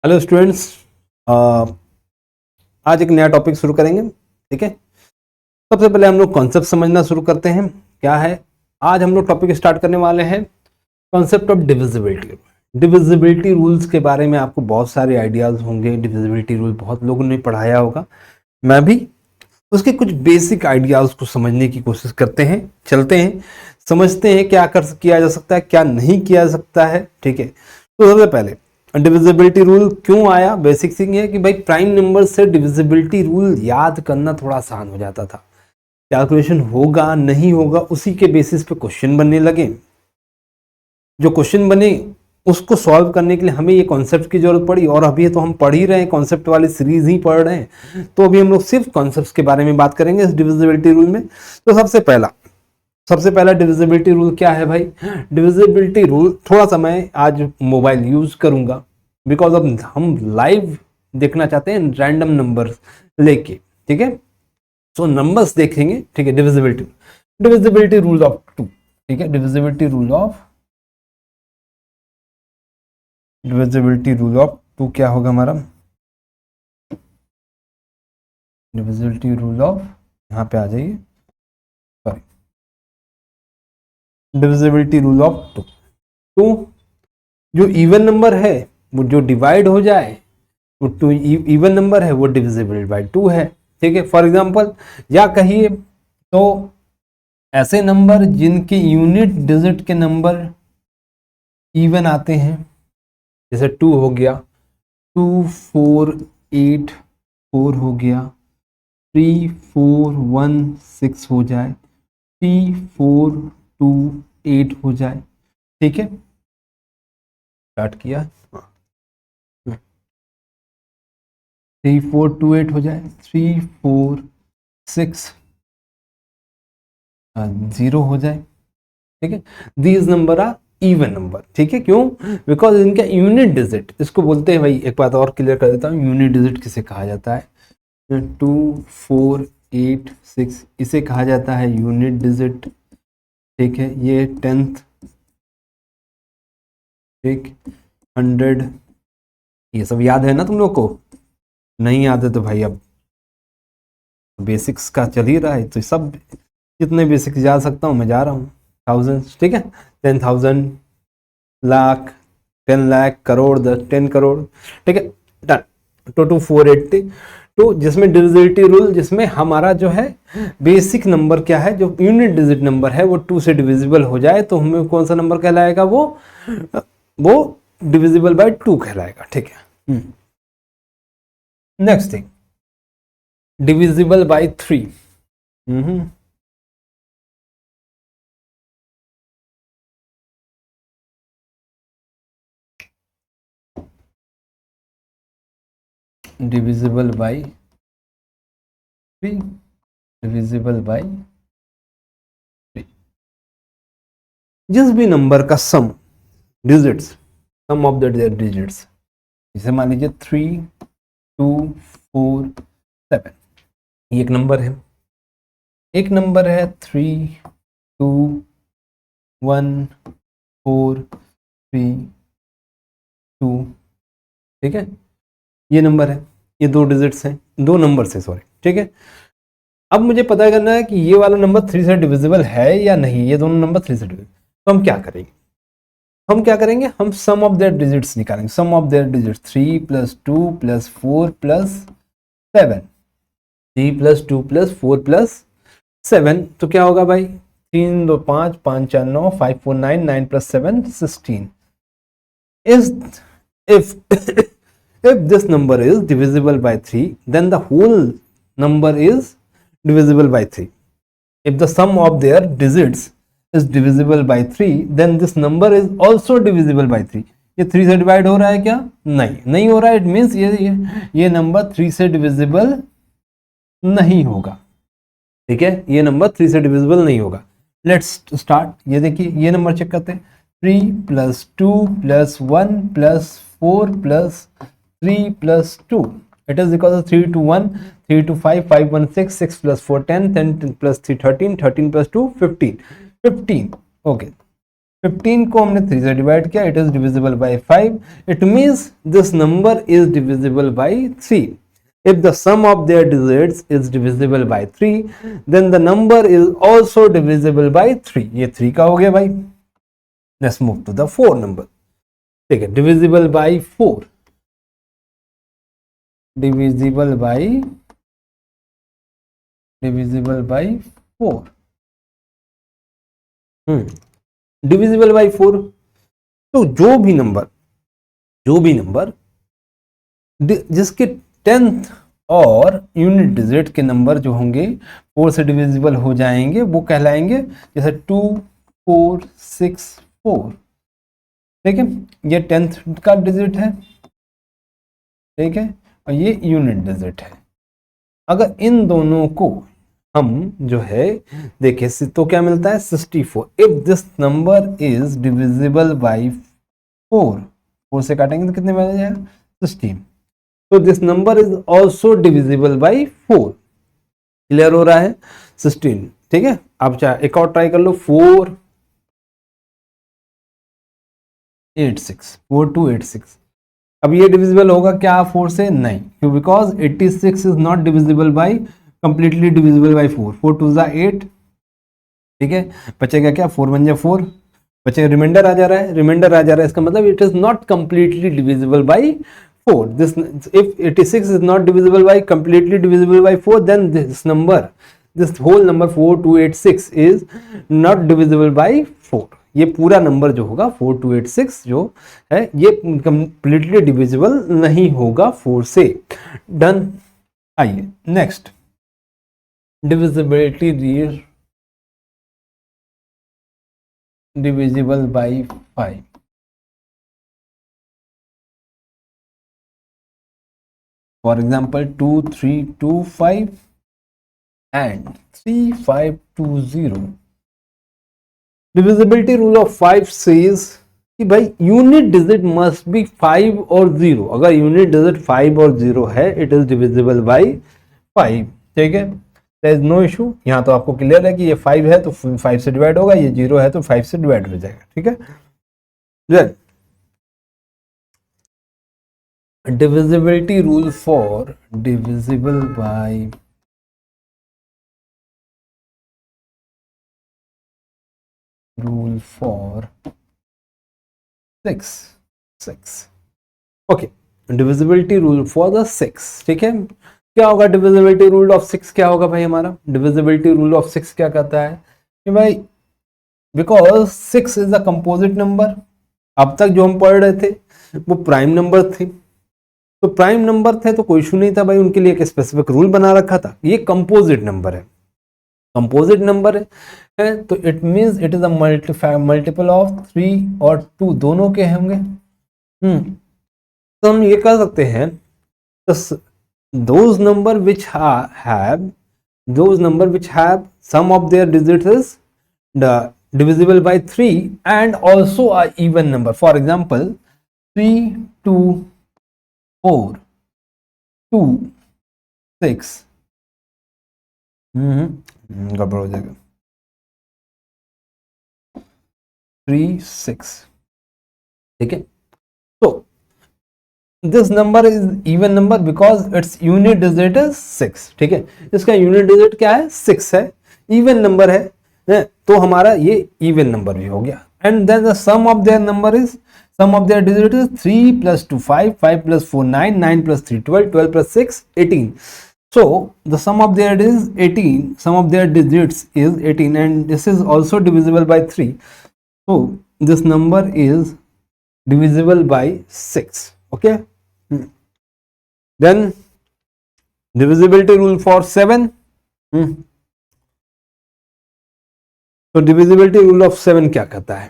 Hello students, आज एक नया टॉपिक शुरू करेंगे। ठीक है, सबसे पहले हम लोग कॉन्सेप्ट समझना शुरू करते हैं। क्या है, आज हम लोग टॉपिक स्टार्ट करने वाले हैं concept of divisibility. Divisibility rules के बारे में आपको बहुत सारे आइडियाज होंगे। डिविजिबिलिटी रूल बहुत लोगों ने पढ़ाया होगा, मैं भी। उसके कुछ बेसिक आइडियाज को समझने की कोशिश करते हैं, चलते हैं, समझते हैं क्या किया जा सकता है, क्या नहीं किया जा सकता है। ठीक है, तो सबसे पहले डिविजिबिलिटी रूल क्यों आया। बेसिक थिंग है कि भाई प्राइम नंबर से डिविजिबिलिटी रूल याद करना थोड़ा आसान हो जाता था। कैलकुलेशन होगा नहीं होगा उसी के बेसिस पे क्वेश्चन बनने लगे। जो क्वेश्चन बने उसको सॉल्व करने के लिए हमें ये कॉन्सेप्ट की जरूरत पड़ी, और अभी तो हम पढ़ ही रहे हैं, कॉन्सेप्ट वाली सीरीज ही पढ़ रहे हैं। तो अभी हम लोग सिर्फ कॉन्सेप्ट्स के बारे में बात करेंगे इस डिविजिबिलिटी रूल में। तो सबसे पहला डिविजिबिलिटी रूल क्या है भाई। डिविजिबिलिटी रूल, थोड़ा सा मैं आज मोबाइल यूज करूंगा बिकॉज अब हम लाइव देखना चाहते हैं रैंडम नंबर लेके। ठीक है, सो नंबर्स देखेंगे। ठीक है, डिविजिबिलिटी रूल ऑफ 2। ठीक है, डिविजिबिलिटी रूल ऑफ 2 क्या होगा हमारा। डिविजिबिलिटी रूल ऑफ, यहाँ पे आ जाइए, सॉरी, डिविजिबिलिटी रूल ऑफ 2। तो जो इवन नंबर है वो जो डिवाइड हो जाए, वो 2 इवन नंबर है वो डिविजिबल बाय 2 है। ठीक है, फॉर एग्जांपल, या कहिए तो ऐसे नंबर जिनके यूनिट डिजिट के नंबर इवन आते हैं, जैसे 2 हो गया, 2 4 8 4 हो गया, 3 4 1 6 हो जाए, 3 4 2 8 हो जाए। ठीक है, स्टार्ट किया, 3 4 2 8 हो जाए, 3 4 6 0 हो जाए। ठीक है, these number are even number. ठीक है, क्यों? बिकॉज इनका यूनिट डिजिट, इसको बोलते हैं भाई, एक बात और क्लियर कर देता हूँ, यूनिट डिजिट किसे कहा जाता है। 2 4 8 6 इसे कहा जाता है यूनिट डिजिट। ठीक है, ये 10th, ठीक, 100, ये सब याद है ना तुम लोग को? नहीं याद है तो भाई अब बेसिक्स का चल ही रहा है, तो सब जितने बेसिक्स जा सकता हूँ मैं जा रहा हूँ। थाउजेंड्स, ठीक है, 10,000, लाख, 10 लाख, करोड़, 10 करोड़। ठीक है, डन। तो 480, तो जिसमें डिविजिबिलिटी रूल, जिसमें हमारा जो है बेसिक नंबर क्या है, जो यूनिट डिजिट नंबर है वो 2 से डिविजिबल हो जाए तो हमें कौन सा नंबर कहलाएगा, वो डिविजिबल बाय 2 कहलाएगा। ठीक है, next thing, divisible by 3। Divisible by 3, divisible by 3। जिस भी नंबर का sum digits, sum of the digits, जैसे मान लीजिए 3 2 4 7, ये एक नंबर है। एक नंबर है 3 2 1 4 3 2। ठीक है, ये नंबर है, ये 2 डिजिट्स हैं, 2 नंबर से, सॉरी। ठीक है, अब मुझे पता करना है कि ये वाला नंबर 3 से डिविजिबल है या नहीं, ये दोनों नंबर 3 से डिविजिबल। तो हम क्या करेंगे, हम सम ऑफ देयर डिजिट्स निकालेंगे। सम ऑफ देयर डिजिट्स 3 + 2 + 4 + 7, 3 + 2 + 4 + 7, तो क्या होगा भाई, 3 2 5 5 4 9 5 4 9 9 + 7 16 is if if this number is divisible by 3, then the whole number is divisible by 3. If the sum of their digits is divisible by 3, then this number is also divisible by 3. ये 3 से divide हो रहा है क्या? नहीं हो रहा है। इट मीन्स ये नंबर 3 से डिविजिबल नहीं होगा। ठीक है, ये नंबर 3 से डिविजिबल नहीं होगा। लेट्स स्टार्ट, ये देखिए, ये नंबर चेक करते हैं। 3 + 2 + 1 + 4 + 3 + 2, it is equal to 3 to 1, 3 to 5, 5 1 6, 6 + 4 10, 10 + 3 13, 13 + 2 15, 15। Okay, 15 को हमने 3 से डिवाइड किया, it is divisible bye 5. It means this number is divisible by 3. If the sum of their digits is divisible by 3, then the number is also divisible by 3. ये 3 का हो गया भाई. Let's move to the 4 number. ठीक है, divisible by 4. Divisible by 4. Divisible by 4. तो जो भी नंबर जिसके 10th और यूनिट डिजिट के नंबर जो होंगे 4 से डिविजिबल हो जाएंगे वो कहलाएंगे, जैसे 2 4 6 4. ठीक है, ये 10th का डिजिट है. ठीक है, और ये यूनिट डिजिट है. अगर इन दोनों को हम जो है देखें तो क्या मिलता है 64. If this number is divisible bye 4 से काटेंगे तो कितने बन जाएगा 16. तो this number is also divisible by 4. Clear हो रहा है 16. ठीक है, आप चाहे एक और ट्राई कर लो 4286. अब ये डिविजिबल होगा क्या 4 से? नहीं, क्यों? Because 86 is not divisible by completely divisible by 4. 4 2 8. ठीक है, बचेगा क्या 4 1 4. बचेगा रिमाइंडर आ जा रहा है. इसका मतलब it is not completely divisible by 4. This, if 86 is not divisible by completely divisible by 4, then this whole number 4286 is not divisible by 4. ये पूरा नंबर जो होगा 4286 जो है ये completely divisible नहीं होगा 4 से. डन. आइए next, divisibility divisible by 5. For example, 2325 and 3520. Divisibility rule of 5 says कि भाई यूनिट डिजिट मस्ट बी 5 और 0. अगर यूनिट डिजिट 5 और 0 है इट इज डिविजिबल बाय 5. ठीक है, देयर इज नो इशू. यहाँ तो आपको क्लियर है कि ये 5 है तो 5 से डिवाइड होगा, ये 0 है तो 5 से डिवाइड हो जाएगा. ठीक है, divisibility rule for divisible by rule for 6. Okay, divisibility rule for the 6. ठीक है, क्या होगा divisibility rule of 6? क्या होगा भाई हमारा divisibility rule of 6 क्या कहता है कि भाई because 6 is a composite number. अब तक जो हम पढ़ रहे थे वो प्राइम नंबर थे, तो प्राइम नंबर थे तो कोई इशू नहीं था भाई, उनके लिए एक स्पेसिफिक रूल बना रखा था. ये कंपोजिट नंबर है, तो it means it is a multiple of 3 और 2 दोनों के होंगे. तो हम ये कह सकते हैं those number which have sum of their digits is divisible by 3 and also a even number. For example, 3 2 4 2 6. गड़बड़ हो जाएगा. 3 6. ठीक है, तो this number is even number because its unit digit is 6. ठीक है, इसका यूनिट डिजिट क्या है 6 है, इवन नंबर है, तो हमारा ये इवन नंबर भी हो गया. And then the sum of their digit is 3 plus 2 5 5 plus 4 9 9 plus 3 12 12 plus 6 18. So the sum of their is 18. Sum of their digits is 18 and this is also divisible by 3. So this number is divisible by 6. Okay. Then divisibility rule for 7. तो divisibility rule of 7 क्या कहता है?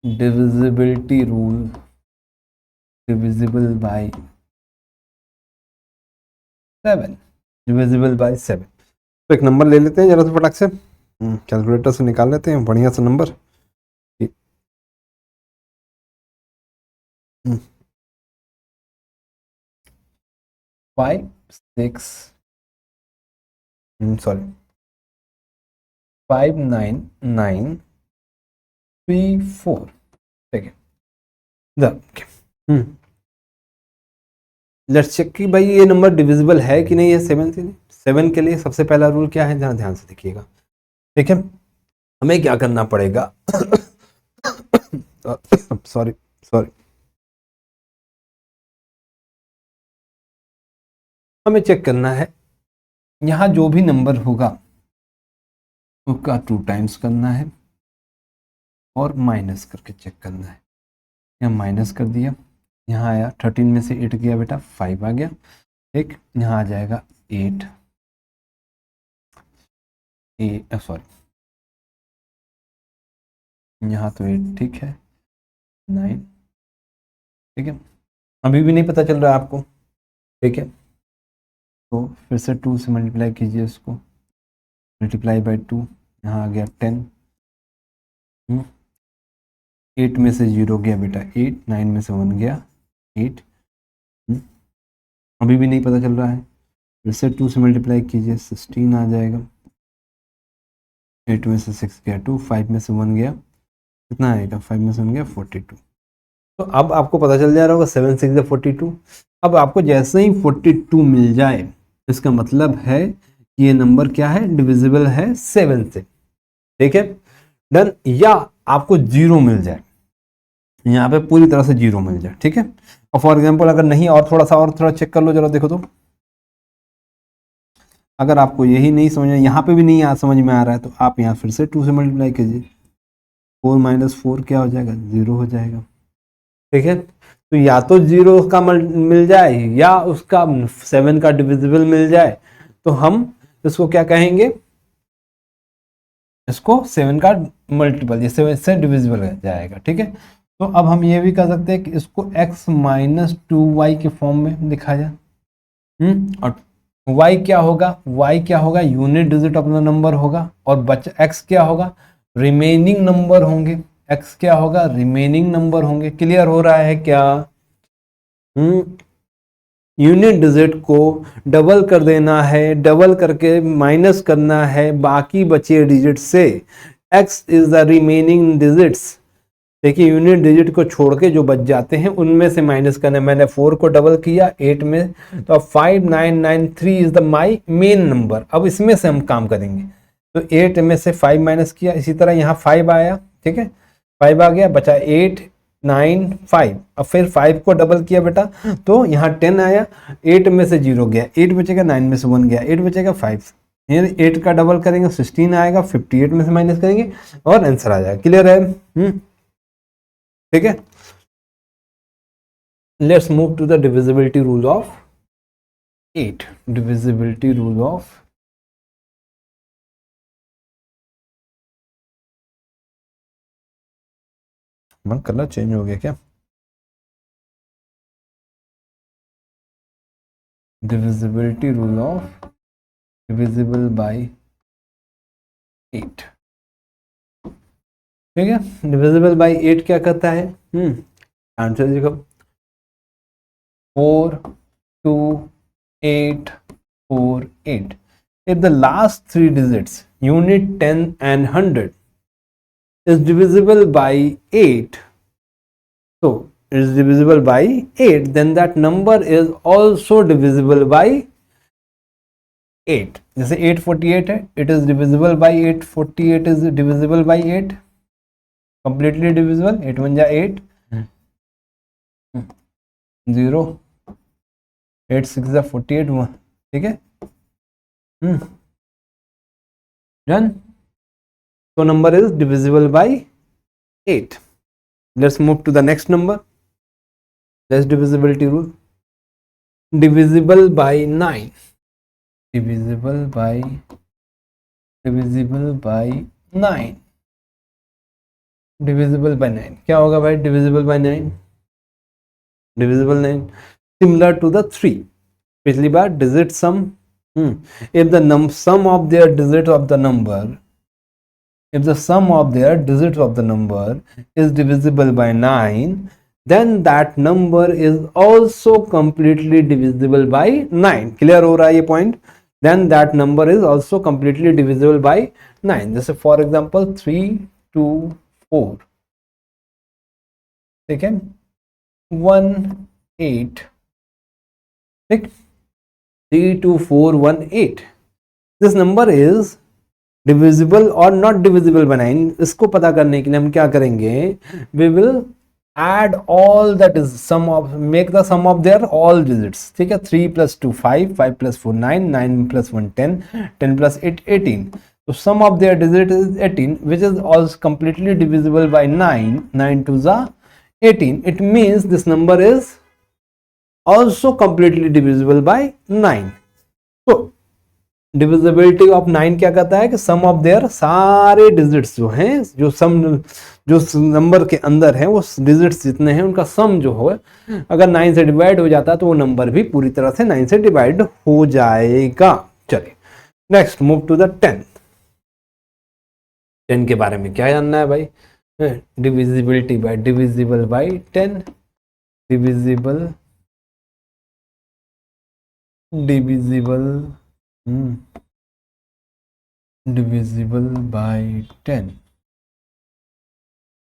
Divisibility rule divisible by 7. Divisible by 7. तो एक number ले लेते हैं जरा से फटाक से, कैलकुलेटर से निकाल लेते हैं बढ़िया सा नंबर. 5 6 सॉरी 59,934, ठीक है। लेट्स चेक कि भाई ये नंबर डिविजिबल है कि नहीं है 7 से। 7 के लिए सबसे पहला रूल क्या है, जरा ध्यान से देखिएगा, ठीक है। हमें क्या करना पड़ेगा सॉरी सॉरी, हमें चेक करना है यहाँ जो भी नंबर होगा उसका 2 टाइम्स करना है और माइनस करके चेक करना है। यहाँ माइनस कर दिया, यहाँ आया 13 में से 8 गया बेटा 5 आ गया, ठीक। यहाँ आ जाएगा 8 सॉरी, यहाँ तो 8 ठीक है, 9, ठीक है। अभी भी नहीं पता चल रहा है आपको, ठीक है। तो फिर से 2 से मल्टीप्लाई कीजिए इसको, मल्टीप्लाई बाय 2, यहाँ आ गया 10, 8 में से 0 गया बेटा 8, 9 में से 1 गया 8, अभी भी नहीं पता चल रहा है, फिर से 2 से मल्टीप्लाई कीजिए 16 आ जाएगा, 8 में से 6 गया 2, 5 में से 1 गया कितना आएगा, 5 में से 1 गया 42। तो अब आपको पता चल जा रहा होगा 7 6 42। अब आपको जैसे ही 42 मिल जाए इसका मतलब है कि ये नंबर क्या है, डिविजिबल है 7 से, ठीक है, डन। या आपको 0 मिल जाए, यहाँ पे पूरी तरह से 0 मिल जाए, ठीक है। और फॉर एग्जांपल अगर नहीं, और थोड़ा चेक कर लो जरा, देखो तो अगर आपको यही नहीं समझ में, यहाँ पे भी नहीं समझ में आ रहा है, तो आप यहाँ फिर से 2 से मल्टीप्लाई कीजिए, 4 - 4 क्या हो जाएगा, 0 हो जाएगा, ठीक है। तो या तो 0 का मिल जाए या उसका 7 का डिविजिबल मिल जाए, तो हम इसको क्या कहेंगे, इसको 7 का मल्टीपल, ये 7 से डिविजिबल हो जाएगा, ठीक है। तो अब हम ये भी कर सकते हैं कि इसको x - 2y के फॉर्म में लिखा जाए, और y क्या होगा, y क्या होगा, यूनिट डिजिट अपना नंबर होगा, और बचा x क्या होगा, रिमेनिंग नंबर होंगे, x क्या होगा, रिमेनिंग नंबर होंगे। क्लियर हो रहा है क्या? यूनिट डिजिट को डबल कर देना है, डबल करके माइनस करना है बाकी बचे डिजिट से, x is the remaining digits. देखिए यूनिट डिजिट को छोड़ के जो बच जाते हैं उनमें से माइनस करना है। मैंने 4 को डबल किया 8 में, तो अब 5993 is the my main number. अब इसमें से हम काम करेंगे, तो 8 में से 5 माइनस किया, इसी तरह यहाँ 5 आया, ठीक है, 5 आ गया, बचा 8 9 5। अब फिर 5 को डबल किया बेटा, तो यहाँ 10 आया, 8 में से 0 गया, 8 बचेगा, 9 में से 1 गया, 8 बचेगा 5, 8 का डबल करेंगे 16 आएगा, 58 में से माइनस करेंगे और आंसर आ जाएगा। क्लियर है? ठीक है। Let's move to the divisibility rule of 8। Divisibility rule of मन कलर चेंज हो गया क्या? Divisibility rule of divisible by 8, ठीक है। डिविजिबल बाय 8 क्या कहता है? आंसर देखो, 4 2 8 4 8। If the last 3 digits, unit, 10 and 100, is divisible by 8, so it is divisible by 8, then that number is also divisible by 8. जैसे 848 है, it is divisible by 8, 48 is divisible by 8, completely divisible, 8 1 जा 8, 0, 8 6 जा 48 1, ठीक है। Done. So number is divisible by 8. Let's move to the next number. Let's divisibility rule. Divisible by 9. Divisible by 9. Divisible by 9. क्या होगा भाई? Divisible by 9. Divisible 9. Similar to the 3. पिछली बार digit sum. If the sum of their digits of the number, if the sum of their digits of the number is divisible by 9, then that number is also completely divisible by 9. Clear हो रहा है ये point? then that number is also completely divisible by 9. जैसे for example 3 2 4, ठीक है, 1 8, ठीक, 3 2 4 1 8. This number is divisible or not divisible by 9. इसको पता करने के लिए हम क्या करेंगे, we will add all that is sum of, make the sum of their all digits, ठीक है. 3 plus 2 5, 5 plus 4 9, 9 plus 1 10, 10 plus 8 18. So sum of their digit is 18, which is also completely divisible by 9. 9 to the 18. It means this number is also completely divisible by 9. So divisibility of 9 क्या कहता है कि sum of there सारे digits जो हैं, जो number के अंदर हैं, वो डिजिट्स जितने हैं उनका सम जो हो, अगर 9 से डिवाइड हो जाता है तो वो नंबर भी पूरी तरह से 9 से डिवाइड हो जाएगा. चलिए नेक्स्ट मूव टू द 10. 10 के बारे में क्या जानना है भाई, divisibility bye divisible by 10, divisible divisible by 10,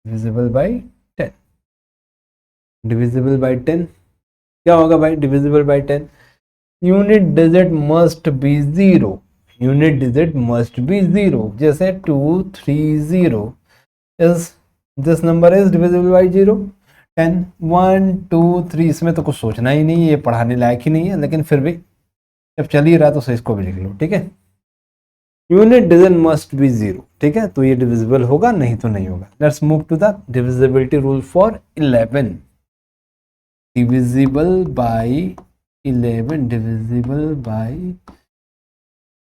divisible by 10, divisible by 10 क्या होगा भाई, divisible by 10, unit digit must be 0, unit digit must be 0. जैसे 230 is, this number is divisible by 0. 10 1 2 3, इसमें तो कुछ सोचना ही नहीं, ये पढ़ाने लायक ही नहीं है, लेकिन फिर भी जब चल ही रहा तो सही इसको भी लिख लो, ठीक है. यूनिट डिजिट मस्ट बी 0, ठीक है, तो ये डिविजिबल होगा, नहीं तो नहीं होगा. Let's move to the divisibility rule for 11. Divisible by 11, divisible by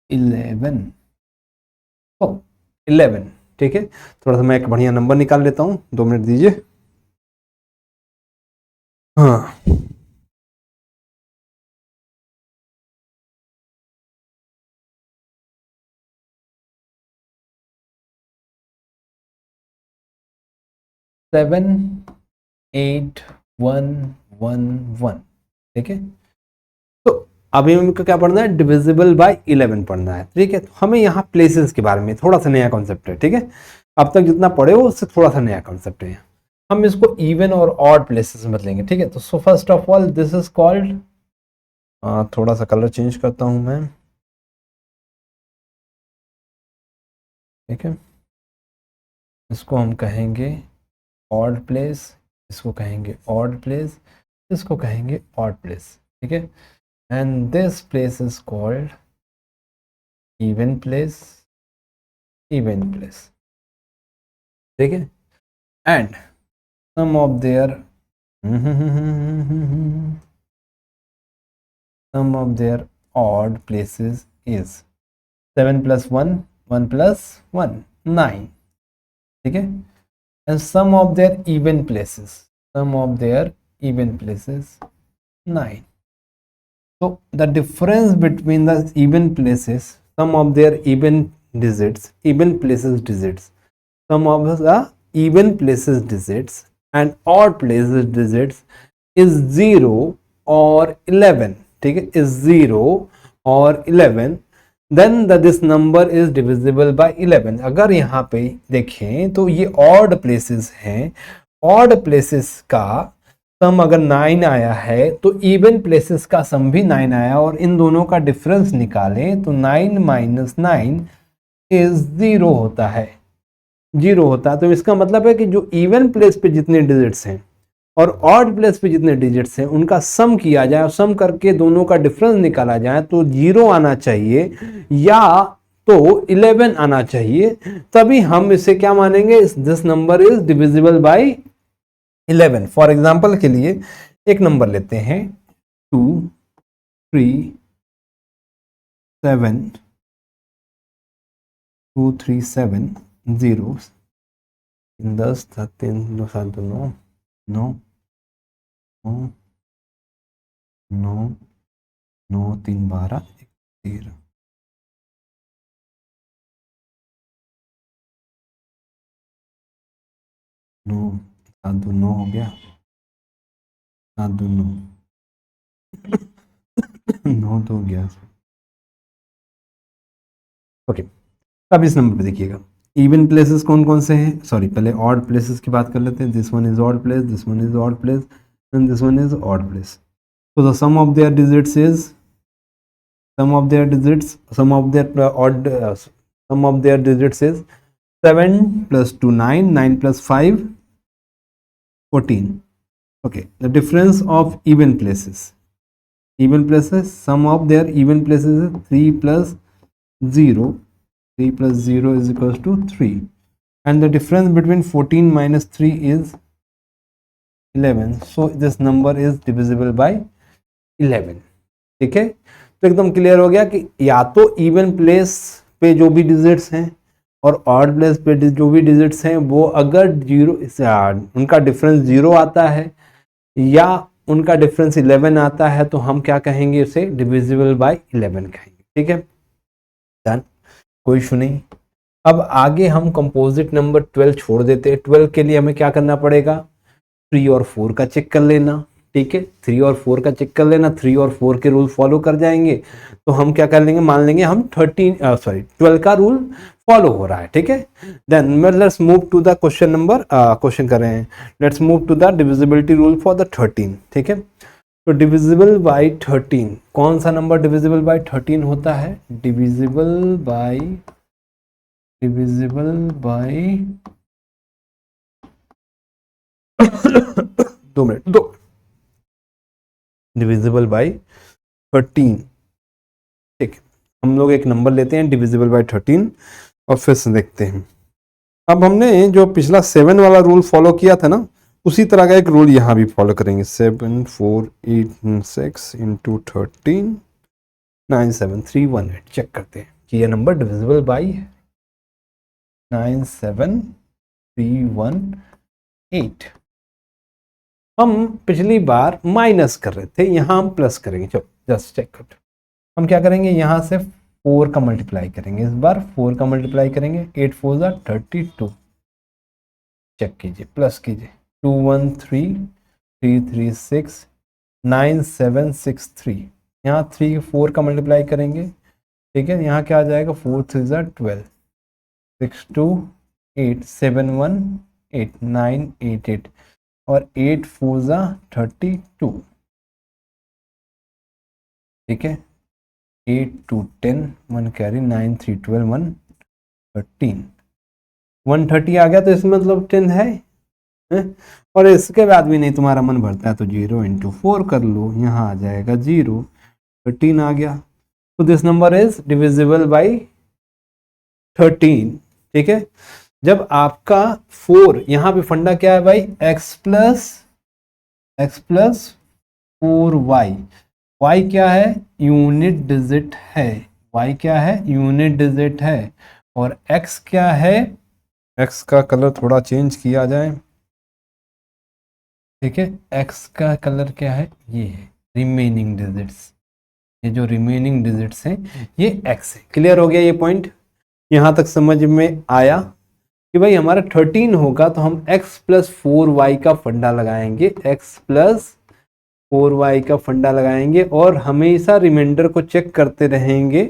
11. तो 11, ठीक है. थोड़ा सा मैं एक बढ़िया नंबर निकाल लेता हूं, 2 मिनट दीजिए. हाँ, सेवन 8 1 1 1, ठीक है. तो अभी हमको क्या पढ़ना है, डिविजिबल बाय 11 पढ़ना है, ठीक है. तो हमें यहाँ प्लेसेस के बारे में थोड़ा सा नया कॉन्सेप्ट है, ठीक है. अब तक जितना पढ़े हो उससे थोड़ा सा नया कॉन्सेप्ट है. हम इसको इवन और ऑड प्लेसेस में बदलेंगे, ठीक है. तो so first of all this is called, थोड़ा सा कलर चेंज करता हूं मैं, ठीक है. इसको हम कहेंगे ऑड प्लेस, इसको कहेंगे ऑड प्लेस, इसको कहेंगे ऑड प्लेस, ठीक है. And this place is called even place, even place, ठीक है. And sum of their sum of their odd places is 7 plus 1 1 plus 1 9, ठीक है. And sum of their even places, sum of their even places 9. So the difference between the even places, sum of their even digits, even places digits, sum of the even places digits and odd places digits is 0 or 11, ठीक है, is 0 or 11. Then this number is divisible by 11. अगर यहाँ पे देखें तो ये odd places हैं, odd places का सम अगर 9 आया है तो इवन प्लेसेस का सम भी 9 आया, और इन दोनों का डिफरेंस निकालें तो 9 माइनस 9 इज 0 होता है, 0 होता है. तो इसका मतलब है कि जो इवन प्लेस पे जितने डिजिट्स हैं और ऑड प्लेस पे जितने डिजिट्स हैं उनका सम किया जाए और सम करके दोनों का डिफरेंस निकाला जाए तो 0 आना चाहिए या तो 11 आना चाहिए, तभी हम इसे क्या मानेंगे, this number is divisible by 11. For example के लिए एक नंबर लेते हैं 2 3 7 2 3 7 0 10 3 2 7 9 9 9 9 3 12 13 9 7 2 9 हो गया, 7 2 9 9 तो हो गया. ओके, अब इस नंबर पे देखिएगा इवन प्लेसेस कौन कौन से हैं, सॉरी पहले ऑड प्लेसेस की बात कर लेते हैं. This one is odd place, this one is odd place and this one is odd place. तो the sum of their digits is sum of their digits, sum of their odd sum of their digits is 7 plus 2 9, 9 plus 5 14. Okay, the difference of even places, sum of their even places is 3 plus 0, 3 plus 0 is equals to 3, and the difference between 14 minus 3 is 11. So this number is divisible by 11. ठीक है, तो एकदम clear हो गया कि या तो even place पे जो भी डिजिट्स हैं और ऑड प्लेस पे जो भी डिजिट्स हैं वो अगर जीरो उनका डिफरेंस 0 आता है या उनका डिफरेंस 11 आता है तो हम क्या कहेंगे, उसे डिविजिबल बाय 11 कहेंगे. ठीक है, डन, कोई इशू नहीं. अब आगे हम कंपोजिट नंबर 12 छोड़ देते हैं. 12 के लिए हमें क्या करना पड़ेगा, 3 और 4 का चेक कर लेना. ठीक है, 3 और 4 का चेक कर लेना. 3 और 4 के रूल फॉलो कर जाएंगे तो हम क्या कर लेंगे, मान लेंगे हम 12 का रूल फॉलो हो रहा है. ठीक है, then let's move to the question number, question कर रहे हैं, let's move to the divisibility rule for the 13. ठीक है, तो डिविजिबल बाय 13, कौन सा नंबर डिविजिबल बाय 13 होता है, divisible bye 2 minute, divisible by 13. ठीक है, हम लोग एक नंबर लेते हैं डिविजिबल बाय 13 और फिर से देखते हैं. अब हमने जो पिछला 7 वाला रूल फॉलो किया था ना, उसी तरह का एक रूल यहाँ भी फॉलो करेंगे. 7 4 8 6 इंटू 13 9 7 3 1 8. चेक करते हैं कि यह नंबर डिविजिबल बाय 9 7 3 1 8. हम पिछली बार माइनस कर रहे थे, यहाँ हम प्लस करेंगे. चलो जस्ट चेक करते. हम क्या करेंगे, यहाँ से 4 का मल्टीप्लाई करेंगे. इस बार 4 का मल्टीप्लाई करेंगे. 8 4 जा 32. चेक कीजिए, प्लस कीजिए. 2 1 3 3 3 6 9 7 6 3. यहाँ 3 4 का मल्टीप्लाई करेंगे. ठीक है, यहाँ क्या आ जाएगा, 4 3 जा 12 6 2 8 7 1 8 9 8 8 और 8 4 जा 32. ठीक है, 8 2 10 1 कैरी 9 3 12 1 13 130 आ गया. तो इसमें मतलब 10 है. और इसके बाद भी नहीं तुम्हारा मन भरता है तो 0 इंटू 4 कर लो, यहाँ आ जाएगा 0. 13 आ गया. तो this number is divisible bye 13. ठीक है, जब आपका 4, यहाँ पे फंडा क्या है भाई, x प्लस 4y. y क्या है, यूनिट डिजिट है. y क्या है, यूनिट डिजिट है. और x क्या है, x का कलर थोड़ा चेंज किया जाए. ठीक है, x का कलर क्या है, ये है रिमेनिंग डिजिट्स. ये जो रिमेनिंग डिजिट्स हैं ये x है. क्लियर हो गया ये पॉइंट, यहाँ तक समझ में आया कि भाई हमारा 13 होगा तो हम x प्लस 4y का फंडा लगाएंगे. x प्लस 4y का फंडा लगाएंगे और हमेशा रिमाइंडर को चेक करते रहेंगे.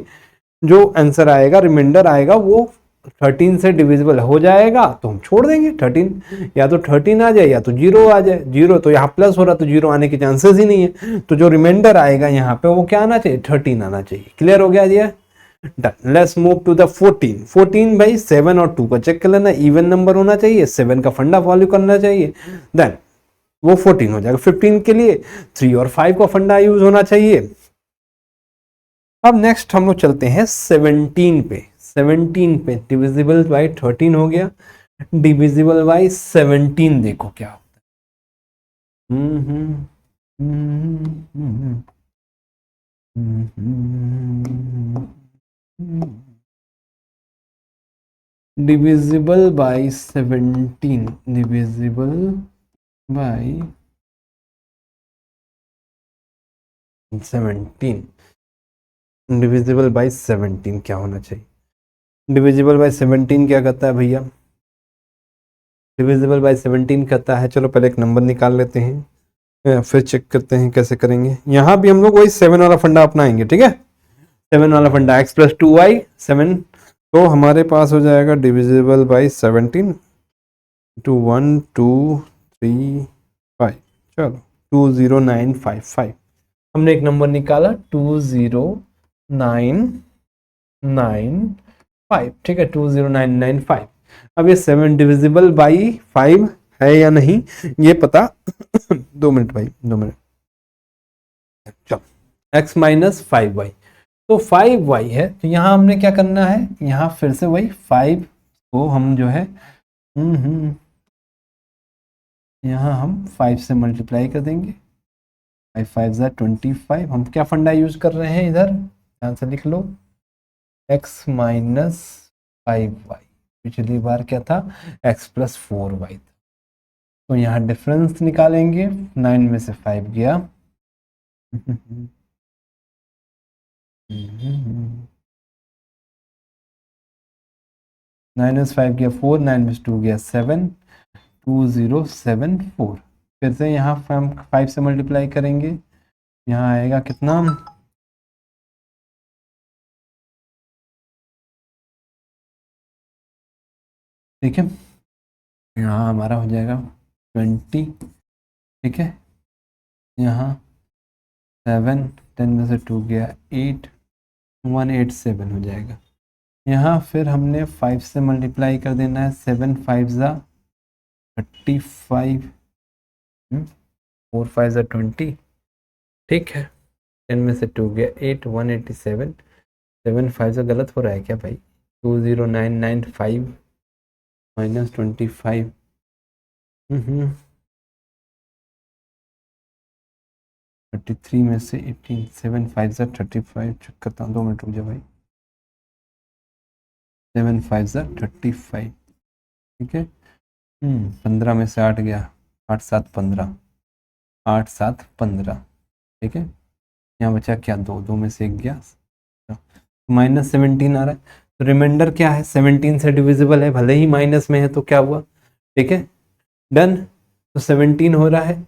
जो आंसर आएगा, रिमाइंडर आएगा, वो 13 से डिविजिबल हो जाएगा तो हम छोड़ देंगे 13. या तो 13 आ जाए या तो 0 आ जाए. 0 तो यहाँ प्लस हो रहा तो 0 आने के चांसेस ही नहीं है. तो जो रिमाइंडर आएगा यहाँ पे वो क्या आना चाहिए, 13 आना चाहिए. क्लियर हो गया जी, done. Let's move to the 14. 14 भाई 7 और 2 का चेक कर लेना. इवन नंबर होना चाहिए, 7 का फंडा फॉलो करना चाहिए, देन वो 14 हो जाएगा. 15 के लिए 3 और 5 का फंडा यूज होना चाहिए. अब नेक्स्ट हम लोग चलते हैं 17 पे. 17 पे डिविजिबल बाय 13 हो गया. डिविजिबल बाय 17 देखो क्या होता है. Divisible by 17, divisible by 17, divisible by 17 क्या होना चाहिए. डिविजिबल बाय 17 क्या कहता है भैया, डिविजिबल बाय 17 कहता है, चलो पहले एक नंबर निकाल लेते हैं फिर चेक करते हैं कैसे करेंगे. यहाँ भी हम लोग वही 7 वाला फंडा अपनाएंगे. ठीक है, 7 वाला फंडा, x प्लस 2y 7 तो हमारे पास हो जाएगा डिविजिबल बाई 17 टू 1 2 3 5, चलो 20955 हमने एक नंबर निकाला 20995, ठीक है 20995। अब ये 7 डिविजिबल बाई 5 है या नहीं ये पता 2 मिनट भाई 2 मिनट। चलो x माइनस 5y, तो 5y है, तो यहाँ हमने क्या करना है, यहाँ फिर से वही 5 को हम जो है यहाँ हम 5 से मल्टीप्लाई कर देंगे, 5 5 25। हम क्या फंडा यूज कर रहे हैं इधर, ध्यान से लिख लो, x माइनस 5y, पिछली बार क्या था x प्लस 4y, तो यहाँ डिफरेंस निकालेंगे, 9 में से 5 गया 9 में से 5 गया 4, 9 में से 2 गया 7, 2074। फिर से यहाँ हम 5 से मल्टीप्लाई करेंगे, यहाँ आएगा कितना, ठीक है, यहाँ हमारा हो जाएगा 20, ठीक है, यहाँ 7, 10 में से 2 गया 8, 187 हो जाएगा। यहाँ फिर हमने 5 से मल्टीप्लाई कर देना है, 7 5 35, 4 5 20, ठीक है, 10 में से 2 गया 8, 187, 7 5 गलत हो रहा है क्या भाई, 20995 माइनस 25, 33 में से 18, 7 5 35, चेक करता हूँ 2 मिनट रुक जाओ भाई, 7 5 35, ठीक है, 15 में से 8 गया, 8 7 15, 8 7 15, ठीक है, यहाँ बचा क्या 2, 2 में से 1 गया, माइनस 17 आ रहा है, तो रिमाइंडर क्या है 17 से डिविजिबल है, भले ही माइनस में है तो क्या हुआ, ठीक है, डन, तो 17 हो रहा है,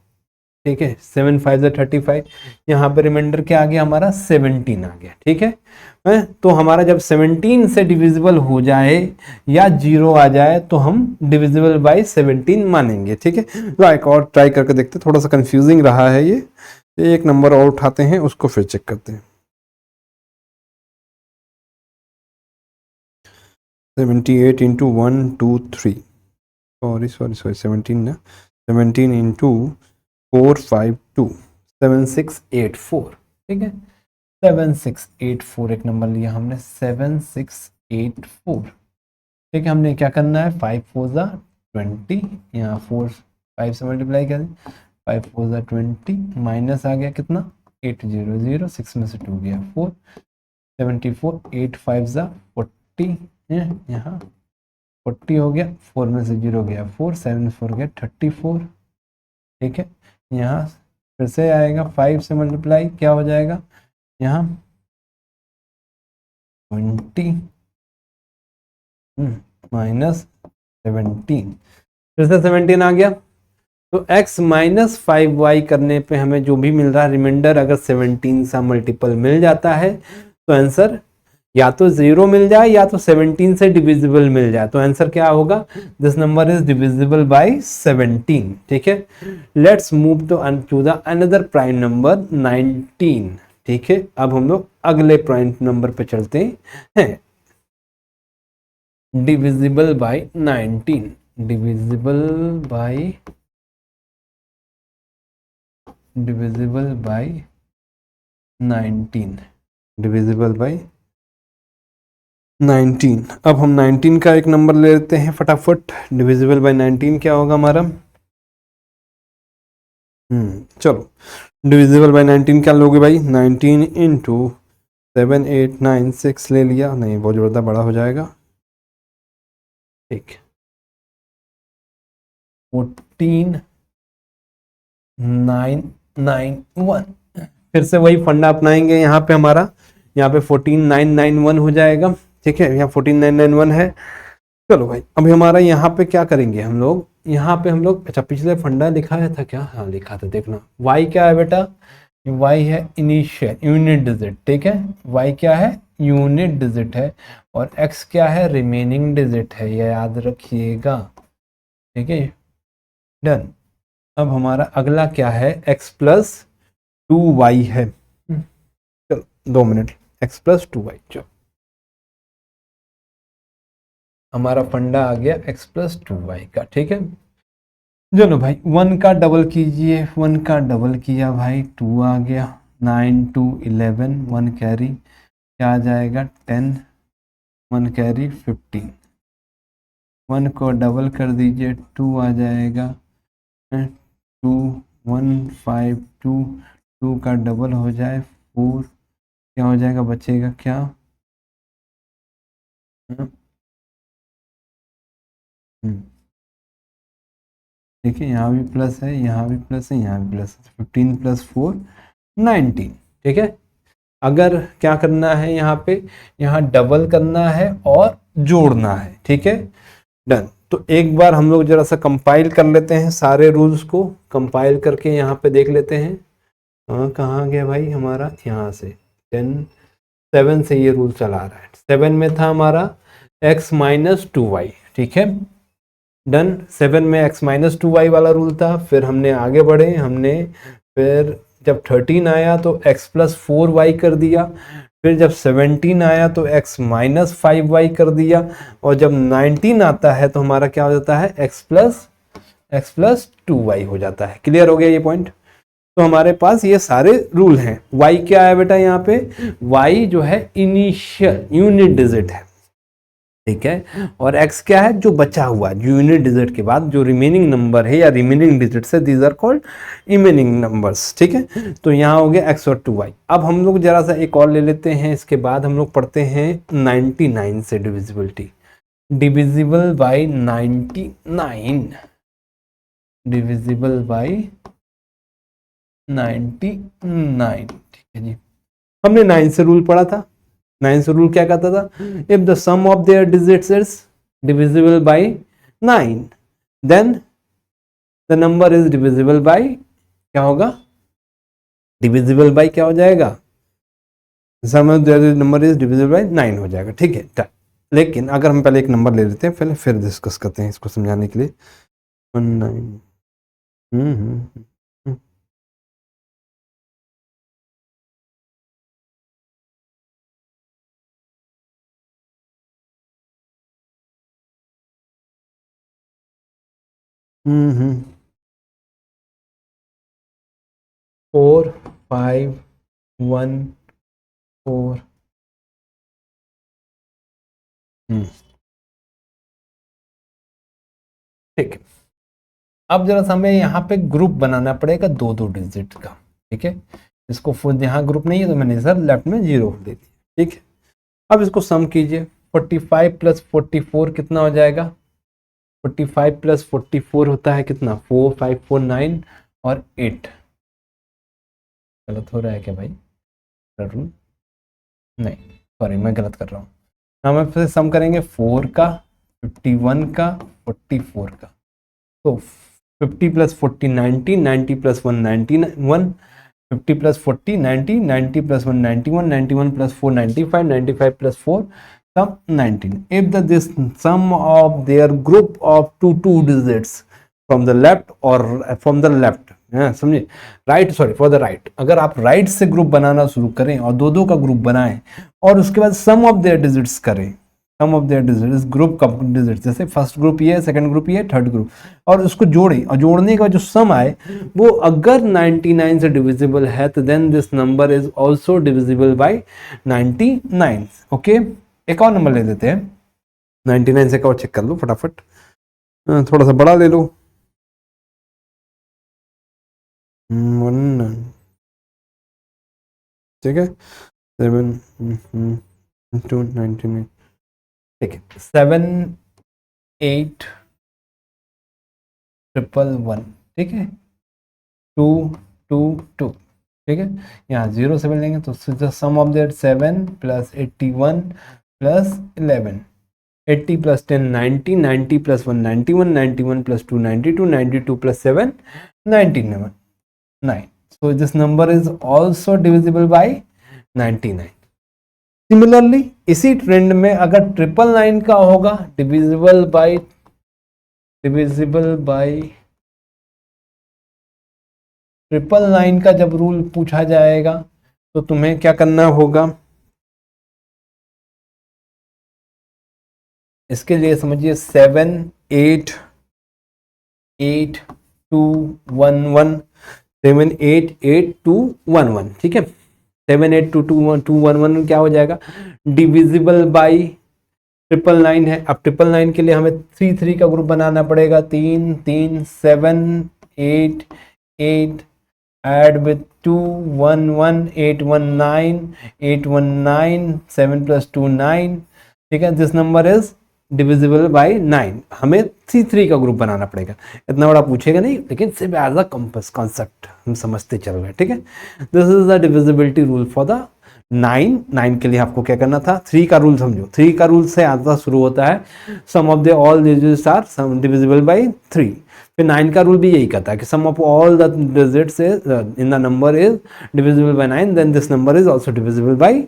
ठीक है, 7 5 35, यहाँ पर रिमाइंडर क्या आ गया हमारा 17 आ गया, ठीक है, तो हमारा जब 17 से डिविजिबल हो जाए या 0 आ जाए तो हम डिविजिबल बाय 17 मानेंगे, ठीक है। तो एक और ट्राई करके देखते, थोड़ा सा कंफ्यूजिंग रहा है ये, एक नंबर और उठाते हैं उसको फिर चेक करते हैं। 78 इंटू 1 2 3, सॉरी 17 ना, 17 इंटू 4 5 2, 7684, ठीक है, 7684 एक नंबर लिया हमने, 7684, ठीक है, हमने क्या करना है 5 4 20, यहाँ 4 5 से मल्टीप्लाई करें, 5 4 20, माइनस आ गया कितना 800, 6 में से 2 गया 4, 74, 8 5 40, यहाँ 40 हो गया, 4 में से 0 गया 4, 7 4 गया 34, ठीक है, यहाँ फिर से आएगा 5 से मल्टीप्लाई, क्या हो जाएगा यहाँ 20 माइनस 17, फिर से 17 आ गया, तो x माइनस 5y करने पे हमें जो भी मिल रहा है रिमाइंडर, अगर 17 सा मल्टीपल मिल जाता है तो आंसर या तो 0 मिल जाए या तो 17 से डिविजिबल मिल जाए, तो आंसर क्या होगा, this number is divisible by 17, ठीक है। Let's move to the another prime number 19, ठीक है, अब हम लोग अगले प्राइम नंबर पे चलते हैं, divisible by 19, divisible by 19, divisible by 19। अब हम 19 का एक नंबर ले लेते हैं फटाफट, डिविजिबल बाय 19 क्या होगा हमारा, चलो डिविजिबल बाय 19 क्या लोगे भाई, 19 इंटू 7 8 9 6 ले लिया, नहीं बहुत ज़्यादा बड़ा हो जाएगा, ठीक, 14 9 9 1, फिर से वही फंडा अपनाएंगे, यहाँ पे हमारा यहाँ पे 14 9 9 1 हो जाएगा, ठीक है, यहाँ 14 9 9 1 है। चलो भाई अभी हमारा यहाँ पे क्या करेंगे हम लोग, यहाँ पे हम लोग, अच्छा पिछले फंडा लिखा है था क्या, हाँ लिखा था, देखना y क्या है बेटा, y है इनिशियल यूनिट डिजिट, ठीक है, y क्या है यूनिट डिजिट है, और x क्या है, रिमेनिंग डिजिट है, ये याद रखिएगा। ठीक है, डन। अब हमारा अगला क्या है, x प्लस 2y है। चलो 2 मिनट, x प्लस 2y, चलो हमारा फंडा आ गया x प्लस 2y का। ठीक है, चलो भाई 1 का डबल कीजिए, 1 का डबल किया भाई 2 आ गया, 9 2 11, 1 कैरी क्या आ जाएगा 10, 1 कैरी 15, 1 को डबल कर दीजिए 2 आ जाएगा 2 1 5 2, 2 का डबल हो जाए 4, क्या हो जाएगा, बचेगा क्या, देखिए यहाँ भी प्लस है, यहाँ भी प्लस है, यहाँ भी प्लस है, 15 प्लस 4 19। ठीक है, अगर क्या करना है यहाँ पे, यहाँ डबल करना है और जोड़ना है। ठीक है, डन। तो एक बार हम लोग जरा सा कंपाइल कर लेते हैं, सारे रूल्स को कंपाइल करके यहाँ पे देख लेते हैं। हाँ कहाँ गया भाई हमारा, यहाँ से 7 से ये रूल चला रहा है। 7 में था हमारा x माइनस 2y। ठीक है, डन। 7 में x माइनस 2y वाला रूल था। फिर हमने आगे बढ़े, हमने फिर जब 13 आया तो x प्लस 4y कर दिया। फिर जब 17 आया तो x माइनस 5y कर दिया। और जब 19 आता है तो हमारा क्या हो जाता है, x प्लस 2y हो जाता है। क्लियर हो गया ये पॉइंट। तो हमारे पास ये सारे रूल हैं। y क्या है बेटा, यहाँ पे y जो है इनिशियल यूनिट डिजिट है। ठीक है, और x क्या है, जो बचा हुआ, जो यूनिट डिजिट के बाद जो रिमेनिंग नंबर है या रिमेनिंग डिजिट से, these are called remaining numbers. ठीक है, तो यहाँ हो गया x और 2y। अब हम लोग जरा सा एक और ले लेते हैं, इसके बाद हम लोग पढ़ते हैं 99 से divisibility. Divisible by 99, divisible by 99। ठीक है जी, हमने 9 से रूल पढ़ा था। 9 से रूल क्या कहता था, if the sum of their digits is divisible by 9 then the number is divisible by, क्या होगा, डिविजिबल बाई क्या हो जाएगा, sum of their number is divisible by 9 हो जाएगा। ठीक है, लेकिन अगर हम पहले एक नंबर ले लेते हैं, पहले फिर डिस्कस करते हैं इसको समझाने के लिए। 19 4 5 1 4। ठीक है, अब जरा सा हमें यहाँ पे ग्रुप बनाना पड़ेगा 2-2 डिजिट का। ठीक है, इसको खुद यहाँ ग्रुप नहीं है तो मैंने सर लेफ्ट में 0 दे दिया। ठीक है, अब इसको सम कीजिए, 45 प्लस 44 कितना हो जाएगा, 45 प्लस 44 होता है कितना, 4 5 4 9 और 8। गलत हो रहा है क्या भाई, रूल नहीं, सॉरी मैं गलत कर रहा हूँ। हम फिर सम करेंगे 4 का, 51 का, 44 का। तो 50 plus 40 90, 90 plus 1 91, 50 plus 40 90, 90 plus 1 91, 91 plus 4 95, 95 plus 4 sum 19. If this sum of their group of two digits from the left or from the left, समझे, right sorry for the right, अगर आप राइट से ग्रुप बनाना शुरू करें और 2-2 का ग्रुप बनाएं और उसके बाद सम ऑफ देयर डिजिट्स करें, सम ऑफ देयर डिजिट्स, ग्रुप का डिजिट, जैसे फर्स्ट ग्रुप ये है, सेकंड ग्रुप ये है, थर्ड ग्रुप, और उसको जोड़ें और जोड़ने का जो सम आए वो अगर 99 से डिविजिबल है तो then this number is also divisible by 99। Okay, एक और नंबर ले लेते हैं 99 से, एक और चेक कर लो फटाफट, थोड़ा सा बड़ा ले लो, 1 ठीक है, 7 2 99। ठीक है, 7 8 1 1 1। ठीक है, 2 2 2। ठीक है, यहाँ 0 7 लेंगे तो sum of that 7 plus 81 plus 11, 80 plus 10 90, 90 plus 1 91, 91 plus 2 92, 92 plus 7 99। So this number is also divisible by 99। Similarly इसी ट्रेंड में अगर 999 का होगा डिविजिबल बाय 999 का जब रूल पूछा जाएगा तो तुम्हें क्या करना होगा, इसके लिए समझिए 7882211 7882211, ठीक है। 7882211 क्या हो जाएगा, डिविजिबल बाई 999 है। अब 999 के लिए हमें 3 का ग्रुप बनाना पड़ेगा, 3 3 7 8 8 add with 2 1 1 8 1 9 8 1 9 7 plus 2 9, ठीक है। This number is divisible by 9, हमें C3 का ग्रुप बनाना पड़ेगा। इतना बड़ा पूछेगा नहीं, लेकिन सिर्फ एज अ कंपास कॉन्सेप्ट हम समझते चल रहे हैं, ठीक है। This is the divisibility rule for the 9 के लिए आपको क्या करना था, 3 का रूल समझो। 3 का रूल से आता शुरू होता है, sum of the all digits are sum divisible by 3। फिर 9 का रूल भी यही कहता है कि sum of all the digits in the number is divisible by 9, then this number is also divisible by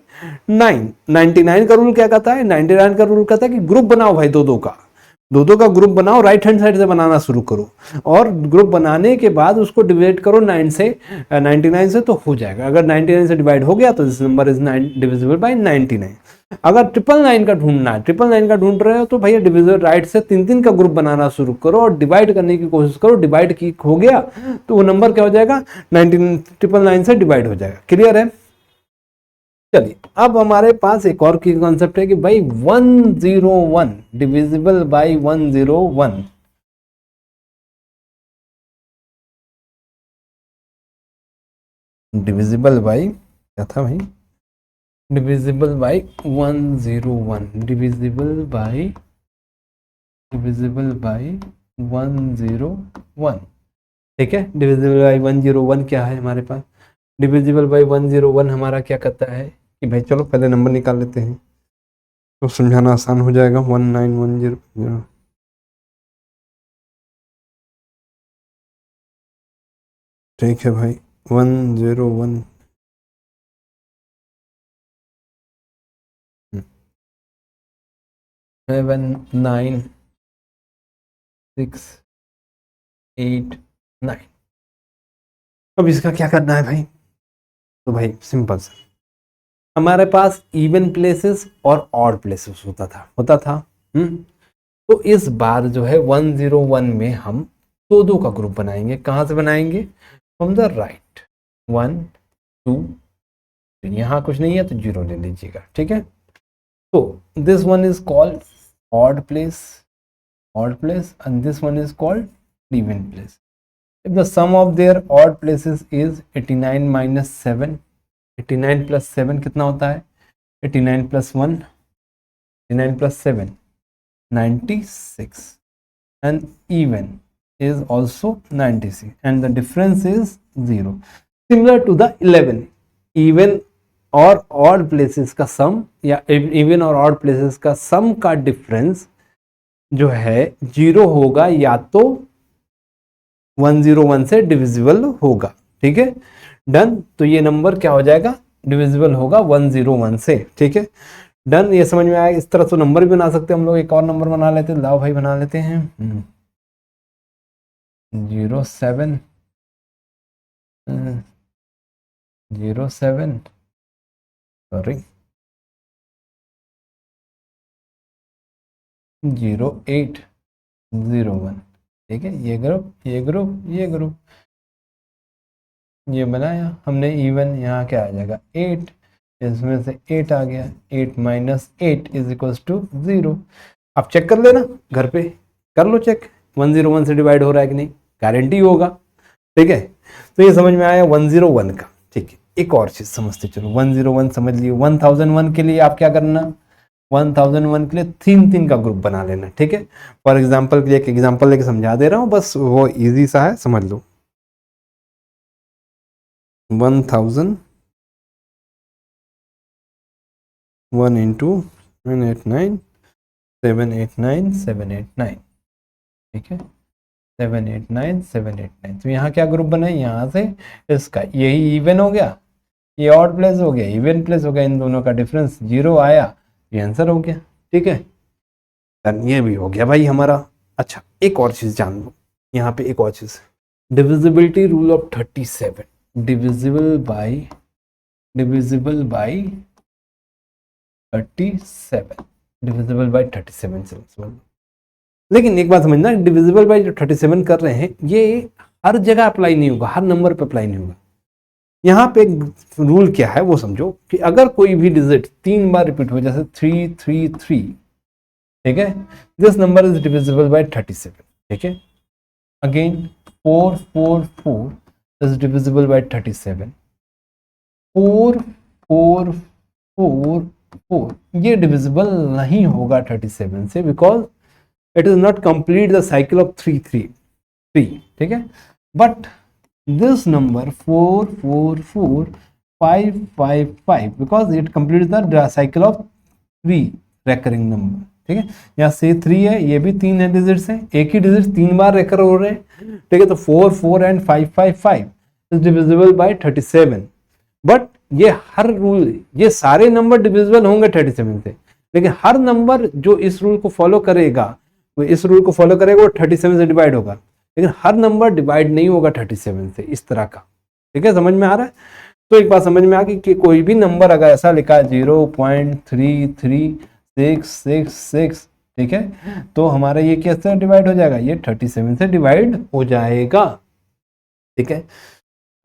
9। 99 का रूल क्या कहता है, 99 का रूल कहता है कि ग्रुप बनाओ भाई, दो का ग्रुप बनाओ, राइट हैंड साइड से बनाना शुरू करो, और ग्रुप बनाने के बाद उसको डिवाइड करो 9 से 99 से, तो हो जाएगा। अगर 99 से डिवाइड हो गया तो this number is divisible by 99। अगर 999 का ढूंढना है, 999 का ढूंढ रहे हो तो भैया डिविजिबल राइट से 3 का ग्रुप बनाना शुरू करो और डिवाइड करने की कोशिश करो। डिवाइड की हो गया तो वो नंबर क्या हो जाएगा, 999 से डिवाइड हो जाएगा। क्लियर है। चलिए अब हमारे पास एक और की कॉन्सेप्ट है कि भाई 101 डिविजिबल बाय 101। डिविजिबल बाय क्या था भाई, डिविजिबल बाय 101, डिविजिबल बाय 101, ठीक है। डिविजिबल बाय 101 क्या है हमारे पास, डिविजिबल बाय 101 हमारा क्या कहता है कि भाई चलो पहले नंबर निकाल लेते हैं तो समझाना आसान हो जाएगा। 1910, ठीक है भाई। 101 7 9 6 8 9। अब इसका क्या करना है भाई, तो भाई सिंपल सा, हमारे पास इवन प्लेसेस और ऑड प्लेसेस होता था। तो इस बार जो है 101 में हम दो का ग्रुप बनाएंगे। कहाँ से बनाएंगे, फ्रॉम द राइट, 1 2, यहाँ कुछ नहीं है तो 0 ले लीजिएगा, ठीक है। तो this one is called odd place and this one is called even place. If the sum of their odd places is 89 minus 7, 89 plus 7 कितना होता है, 89 plus 1, 89 plus 7 96, and even is also 96 and the difference is 0, similar to the 11 even और odd places का सम या even और odd places का सम का difference जो है 0 होगा या तो 101 से डिविजिबल होगा, ठीक है। डन, तो ये नंबर क्या हो जाएगा, डिविजिबल होगा 101 से, ठीक है। डन, ये समझ में आया। इस तरह से नंबर भी बना सकते हैं हम लोग। एक और नंबर बना लेते हैं, लाओ भाई बना लेते हैं। 07 07 सॉरी 0801, ठीक है। ये ग्रुप ये बनाया हमने इवन, यहाँ क्या आ जाएगा 8, इसमें से 8 आ गया, 8 माइनस 8 इज इक्वल्स टू 0। आप चेक कर लेना घर पे, कर लो चेक 101 से डिवाइड हो रहा है कि नहीं, गारंटी होगा, ठीक है। तो ये समझ में आया 101 का, ठीक है। एक और चीज समझते चलो, 101 समझ लिए। 1001 के लिए आप क्या करना, 1001 के लिए 3 का ग्रुप बना लेना, ठीक है। फॉर एग्जाम्पल के लिए एक एग्जाम्पल लेके समझा दे रहा हूँ, बस वो इजी सा है, समझ लो। 1001 इंटू 789 789 789, ठीक है। 789 789, तो यहाँ क्या ग्रुप बना है, यहाँ से इसका यही इवन हो गया, ये ऑड प्लेस हो गया, इवन प्लेस हो गया, इन दोनों का डिफरेंस 0 आया, ये आंसर हो गया। ठीक है, ये भी हो गया भाई हमारा। अच्छा, एक और चीज जान लो, यहाँ पे एक और चीज, divisibility rule of 37, divisible by 37, divisible by 37 से समझ लो। लेकिन एक बात समझना, डिविजिबल बाय जो 37 कर रहे हैं ये हर जगह अप्लाई नहीं होगा, हर नंबर पे अप्लाई नहीं होगा। यहाँ पे रूल क्या है वो समझो कि अगर कोई भी डिजिट 3 बार रिपीट हो, जैसे 333, ठीक है, this number is divisible bye 37। ठीक है, अगेन 444 इज डिविजिबल बाय 37, 4444 ये डिविजिबल नहीं होगा 37 से, because it is not complete the cycle of 333। ठीक है, but this number 444555 because it completes the cycle of 3 recurring number। ठीक है, यहाँ से 3 है, ये भी 3 है डिजिट्स हैं, एक ही डिजिट 3 बार रेकर हो रहे हैं। ठीक है, तो 4 4 and 555 is divisible bye 37। But ये हर रूल, ये सारे नंबर डिविजिबल होंगे 37 से, लेकिन हर नंबर जो इस रूल को फॉलो करेगा, वो 37 से डिवाइड होगा, लेकिन हर नंबर डिवाइड नहीं होगा 37 से, इस तरह का। ठीक है, समझ में आ रहा है? तो एक बात समझ में आ गई कि कोई भी नंबर अगर ऐसा लिखा है 0.33666, ठीक है, तो हमारा ये कैसे डिवाइड हो जाएगा, ये 37 से डिवाइड हो जाएगा। ठीक है,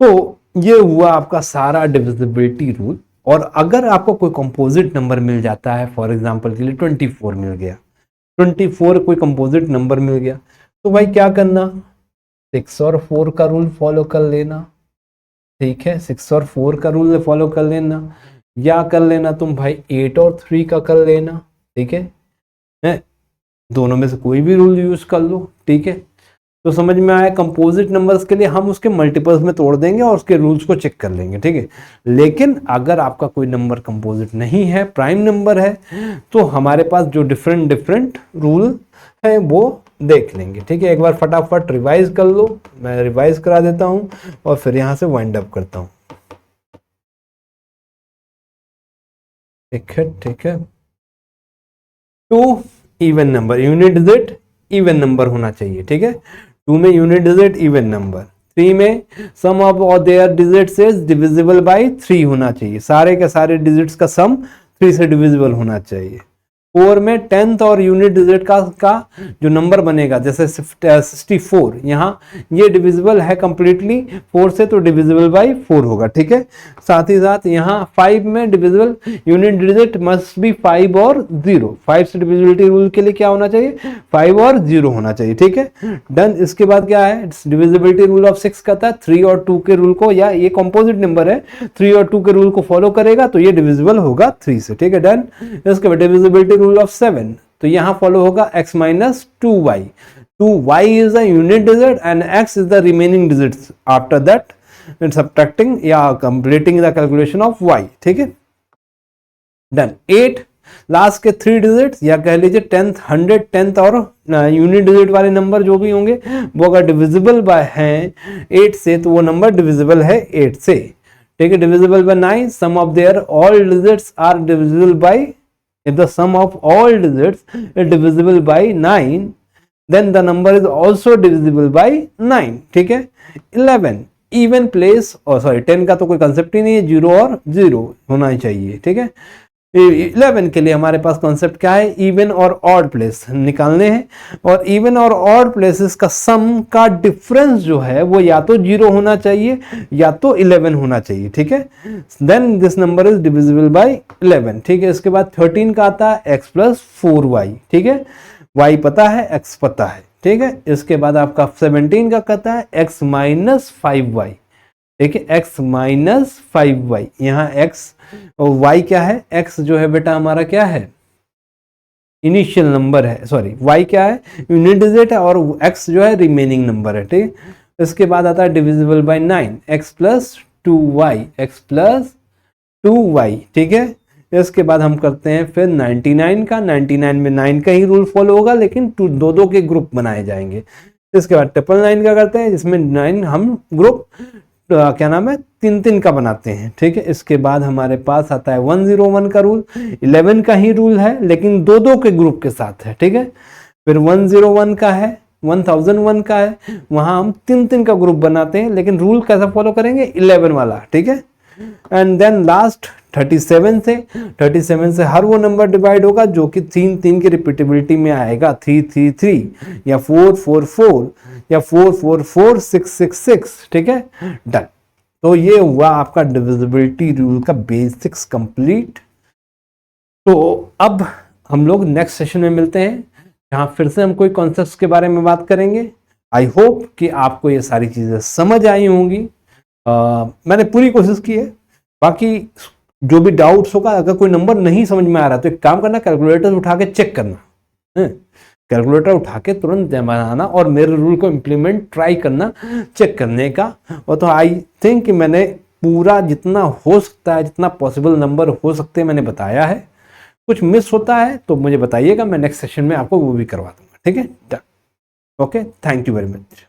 तो ये हुआ आपका सारा डिविजिबिलिटी रूल। और अगर आपको कोई कंपोजिट नंबर मिल जाता है, फॉर एग्जांपल के लिए 24 मिल गया, 24 कोई कंपोजिट नंबर मिल गया, तो भाई क्या करना, 6 और 4 का रूल फॉलो कर लेना। ठीक है, 6 और 4 का रूल फॉलो कर लेना, या कर लेना तुम भाई 8 और 3 का कर लेना। ठीक है, दोनों में से कोई भी रूल यूज कर लो। ठीक है, तो समझ में आया। कंपोजिट नंबर्स के लिए हम उसके मल्टीपल्स में तोड़ देंगे और उसके रूल्स को चेक कर लेंगे। ठीक है, लेकिन अगर आपका कोई नंबर कंपोजिट नहीं है, प्राइम नंबर है, तो हमारे पास जो डिफरेंट रूल है वो देख लेंगे। ठीक है, एक बार फटाफट रिवाइज कर लो, मैं रिवाइज करा देता हूं और फिर यहां से वाइंड अप करता हूं। ठीक है, 2 even number, unit digit even number होना चाहिए। ठीक है, 2 में यूनिट डिजिट इवन नंबर, 3 में sum of their digits is divisible by 3 होना चाहिए, सारे के सारे डिजिट्स का सम 3 से डिविजिबल होना चाहिए। 4 में 10th और यूनिट डिजिट का जो नंबर बनेगा, जैसे 64, यहाँ ये डिविजिबल है कंप्लीटली 4 से, तो डिविजिबल बाय 4 होगा। ठीक है, साथ ही साथ यहाँ 5 में divisible unit digit must be 5 और 0, 5 से डिविजिबिलिटी रूल के लिए क्या होना चाहिए, 5 और 0 होना चाहिए। ठीक है, डन। इसके बाद क्या है, डिविजिबिलिटी रूल ऑफ 6 कहता है 3 और 2 के रूल को, या ये कंपोजिट नंबर है, 3 और 2 के रूल को फॉलो करेगा तो ये डिविजिबल होगा 3 से। ठीक है, डन। इसके बाद डिविजिबिलिटी रूल ऑफ 7, तो यहां फॉलो होगा x minus 2y, 2y is the unit digit and x is the remaining digits after that subtracting या completing the calculation of y। ठीक है, डन। 8 लास्ट के 3 डिजिट्स, या कह लीजिए 10th 100 10th और यूनिट डिजिट वाले नंबर जो भी होंगे वो अगर डिविजिबल बाय हैं 8 से, तो वो नंबर डिविजिबल है 8 से। ठीक है, divisible by 9, sum of their all digits are divisible by, if the sum of all digits is divisible by 9, then the number is also divisible by 9। ठीक है, 11 even place, और सॉरी 10 का तो कोई कंसेप्ट ही नहीं है, 0 और 0 होना ही चाहिए। ठीक है, 11 के लिए हमारे पास कॉन्सेप्ट क्या है, इवन और ऑड प्लेस निकालने हैं, और इवन और ऑड प्लेसेस का सम का डिफरेंस जो है वो या तो 0 होना चाहिए या तो 11 होना चाहिए। ठीक है, then this number is divisible by 11। ठीक है, इसके बाद 13 का आता है x प्लस 4y। ठीक है, y पता है, x पता है। ठीक है, इसके बाद आपका 17 का कहता है x माइनस 5y। ठीक है, x माइनस 5y, यहाँ x और y क्या है, x जो है बेटा हमारा क्या है, इनिशियल नंबर है, सॉरी y क्या है, यूनिट डिजिट है, और x जो है रिमेनिंग नंबर है। ठीक, इसके बाद आता है divisible by 9, x plus 2y, x plus 2y। ठीक है, इसके बाद हम करते हैं फिर 99 का, 99 में 9 का ही रूल फॉलो होगा, लेकिन दो के ग्रुप बनाए जाएंगे। इसके बाद 999 का करते हैं, जिसमें 9 हम ग्रुप क्या नाम है, 3-3 का बनाते हैं, ठीक है। इसके बाद हमारे पास आता है 101 का रूल, 11 का ही रूल है लेकिन 2-2 के ग्रुप के साथ है, ठीक है। फिर 101 का है, 1001 का है, वहां हम 3-3 का ग्रुप बनाते हैं लेकिन रूल कैसा फॉलो करेंगे, 11 वाला, ठीक है। एंड देन लास्ट 37 से हर वो नंबर डिवाइड होगा जो कि 3-3 की रिपीटेबिलिटी में आएगा, 3-3-3 या 4-4-4 या 4-4-4-6-6-6, ठीक है, डन। तो ये हुआ आपका डिविजिबिलिटी रूल का बेसिक्स कंप्लीट। तो अब हम लोग नेक्स्ट सेशन में मिलते हैं जहां फिर से हम कोई कॉन्सेप्ट्स के बारे में बात करेंगे। आई होप कि आपको ये सारी चीजें समझ आई होंगी। मैंने पूरी कोशिश की है। बाकी जो भी डाउट्स होगा, अगर कोई नंबर नहीं समझ में आ रहा तो एक काम करना, कैलकुलेटर उठा के चेक करना है, कैलकुलेटर उठा के तुरंत बनाना और मेरे रूल को इम्प्लीमेंट ट्राई करना, चेक करने का। और तो आई थिंक कि मैंने पूरा जितना हो सकता है, जितना पॉसिबल नंबर हो सकते हैं मैंने बताया है। कुछ मिस होता है तो मुझे बताइएगा, मैं नेक्स्ट सेशन में आपको वो भी करवा दूंगा, ठीक है। Okay, thank you very much.